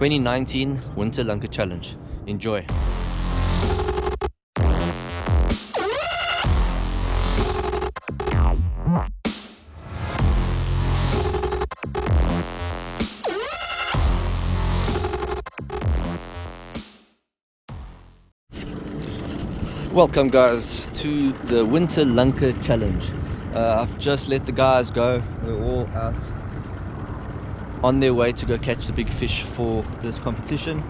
2019 Winter Lunker Challenge. Enjoy. Welcome guys to the Winter Lunker Challenge. I've just let the guys go. They're all out on their way to go catch the big fish for this competition.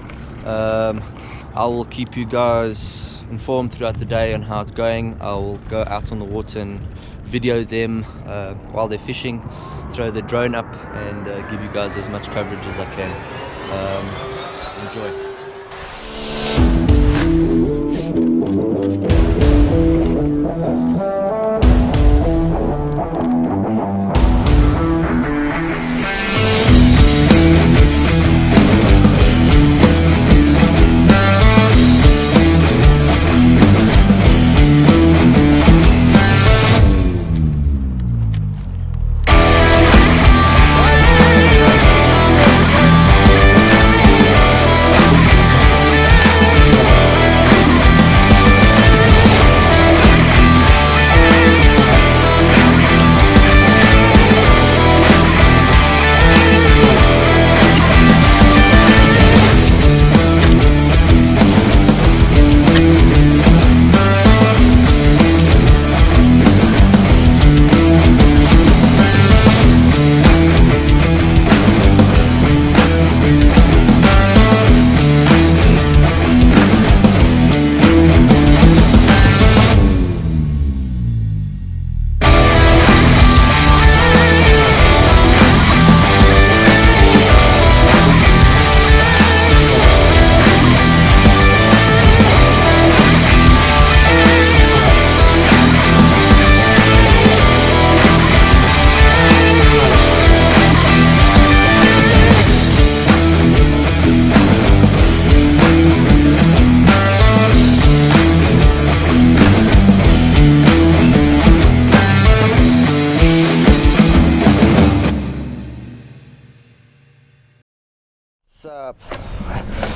I will keep you guys informed throughout the day on how it's going. I will go out on the water and video them while they're fishing, throw the drone up and give you guys as much coverage as I can. Enjoy.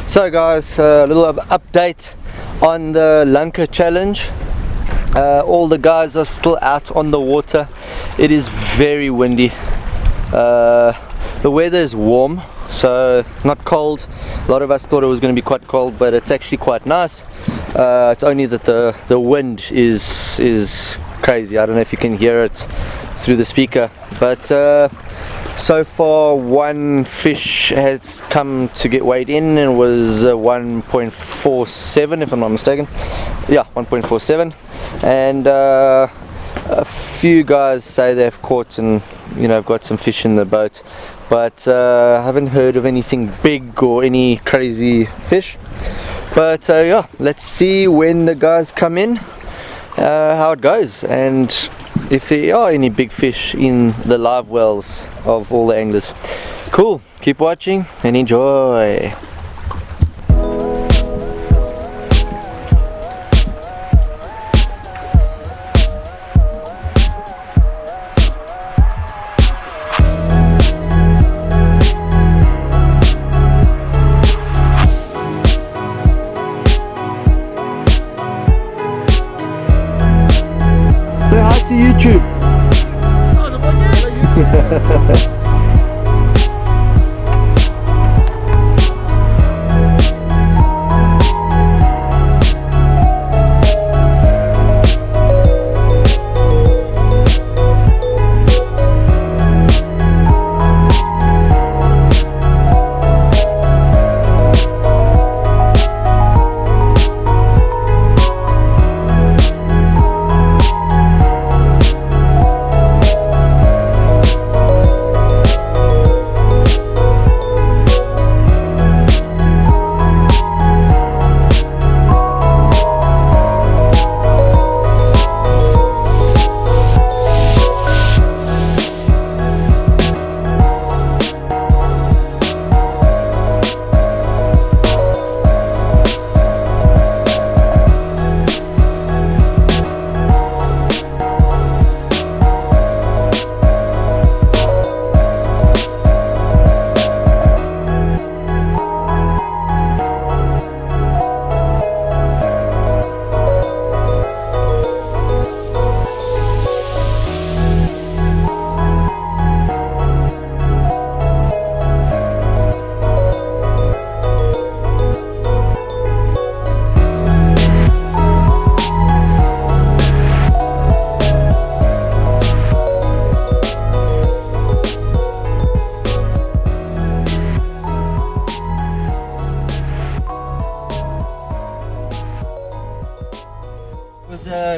So guys, a little update on the Lunker Challenge. All the guys are still out on the water. It is very windy. The weather is warm, so not cold. A lot of us thought it was going to be quite cold, but it's actually quite nice. It's only that the wind is crazy. I don't know if you can hear it through the speaker, but so far one fish has come to get weighed in and was 1.47 if I'm not mistaken. Yeah, 1.47, and a few guys say they've caught and have got some fish in the boat, but I haven't heard of anything big or any crazy fish. But yeah, let's see when the guys come in how it goes, and if there are any big fish in the live wells of all the anglers. Cool, keep watching and enjoy. Say hi to YouTube.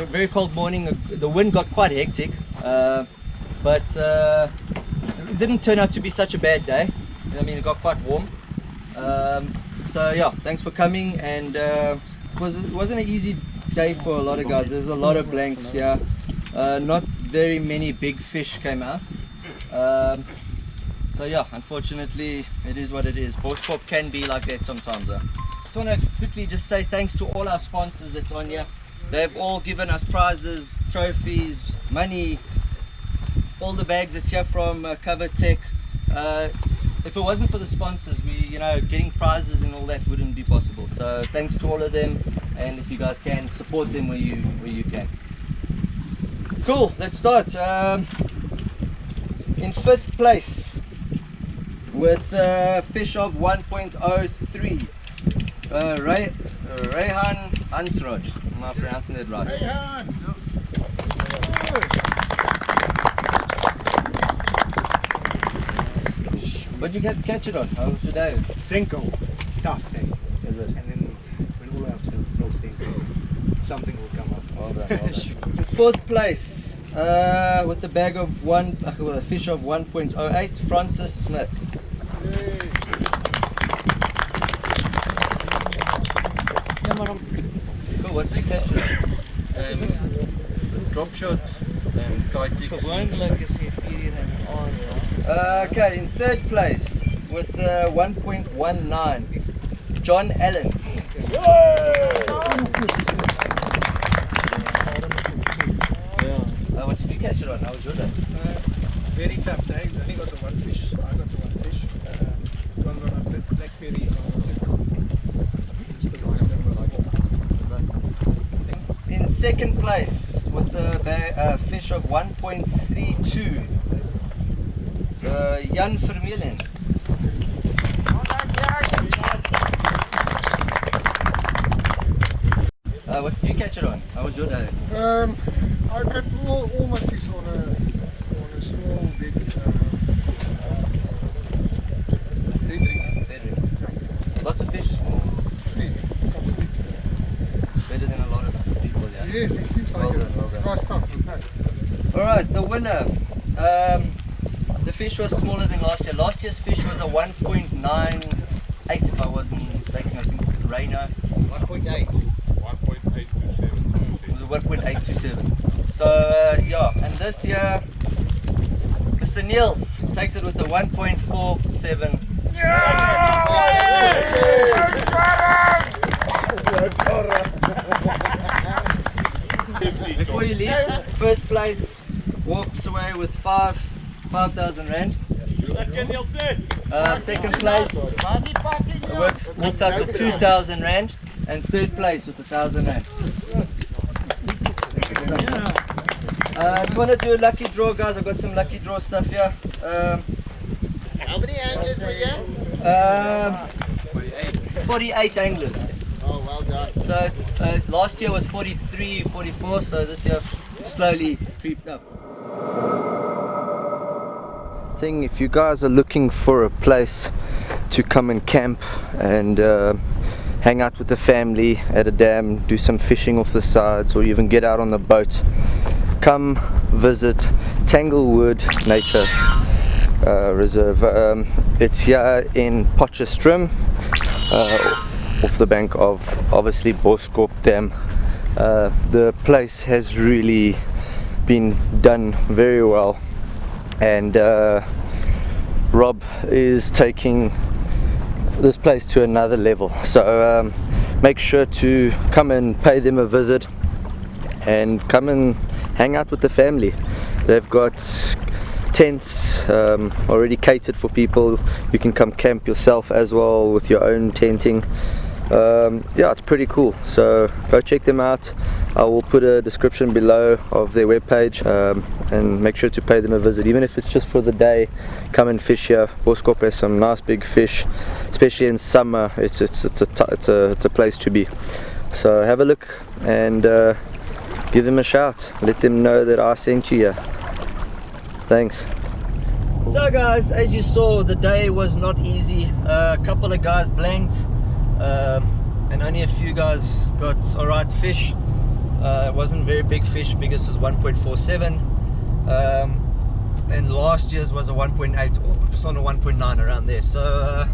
very cold morning. The wind got quite hectic, but it didn't turn out to be such a bad day. I mean, it got quite warm. So yeah, thanks for coming. And it wasn't an easy day for a lot of guys. There's a lot of blanks here. Not very many big fish came out. So yeah, unfortunately, it is what it is. Boskop can be like that sometimes. Just want to quickly just say thanks to all our sponsors that's on here. They've all given us prizes, trophies, money, all the bags that's here from cover-tec. If it wasn't for the sponsors, getting prizes and all that wouldn't be possible. So thanks to all of them, and if you guys can, support them where you can. Cool, let's start. In 5th place with a fish of 1.03, Rehan Ansraj. Am I pronouncing it right? Rehan! What did you catch it on? How was your day? Senko. Tough day. Is it? And then when all else fails, no Senko. Something will come up. Well done, well done. 4th place with a bag of a fish of 1.08, Francis Smith. Cool, what did you catch it? Drop shot and kite. Okay, in 3rd place with 1.19, John Allen. What did you catch it on? How was your day? Very tough day. I only got the one fish. I got the one fish. One on a blackberry. In 2nd place with a fish of 1.32, Jan Vermeulen. What did you catch it on? How was your day? I got all my fish on a small bit. Lots of fish. 3. Better than a lot of people, yeah. Yes, it seems like it. Crossed up, in fact. Alright, the winner. The fish was smaller than last year. Last year's fish was a 1.98, if I wasn't mistaken. I think Rainer. 1.8. 1.827. It was a 1.827. So yeah, and this year Mr. Niels takes it with a 1.47. Before you leave, 1st place walks away with 5,000 rand. 2nd place walks out with 2,000 rand, and 3rd place with 1,000 rand. I just want to do a lucky draw, guys. I've got some lucky draw stuff here. How many anglers were you? 48 anglers. Oh, well done. So last year was 43, 44, so this year slowly creeped up. If you guys are looking for a place to come and camp and hang out with the family at a dam, do some fishing off the sides, or even get out on the boat, come visit Tanglewood Nature Reserve. It's here in Potchefstroom, off the bank of obviously Boskop Dam. The place has really been done very well, and Rob is taking this place to another level. So make sure to come and pay them a visit and come and hang out with the family. They've got tents already catered for people. You can come camp yourself as well with your own tenting. Yeah, it's pretty cool, so go check them out. I will put a description below of their webpage, and make sure to pay them a visit, even if it's just for the day. Come and fish here. Boskop has some nice big fish, especially in summer. It's a place to be. So have a look and give them a shout. Let them know that I sent you here. Thanks. So guys, as you saw, the day was not easy. A couple of guys blanked, and only a few guys got alright fish. It wasn't very big fish. Biggest was 1.47, and last year's was a 1.8 or just on a 1.9 around there. So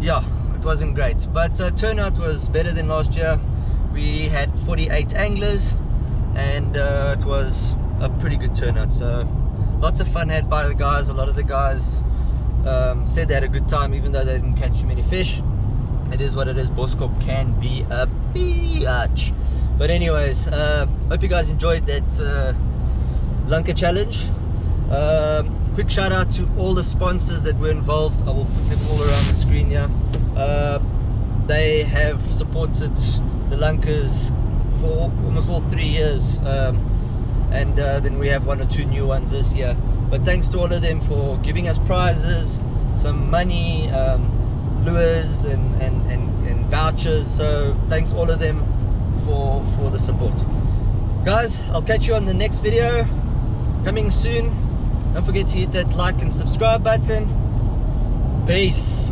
yeah, it wasn't great, but turnout was better than last year. We had 48 anglers, and it was a pretty good turnout. So lots of fun had by the guys. A lot of the guys said they had a good time, even though they didn't catch too many fish. It is what it is. Boskop can be a bitch. But anyways, hope you guys enjoyed that Lunker challenge. Quick shout out to all the sponsors that were involved. I will put them all around the screen here. They have supported the Lunkers for almost all 3 years, and then we have 1 or 2 new ones this year. But thanks to all of them for giving us prizes, some money, lures and vouchers. So thanks all of them for the support. Guys, I'll catch you on the next video coming soon. Don't forget to hit that like and subscribe button. Peace.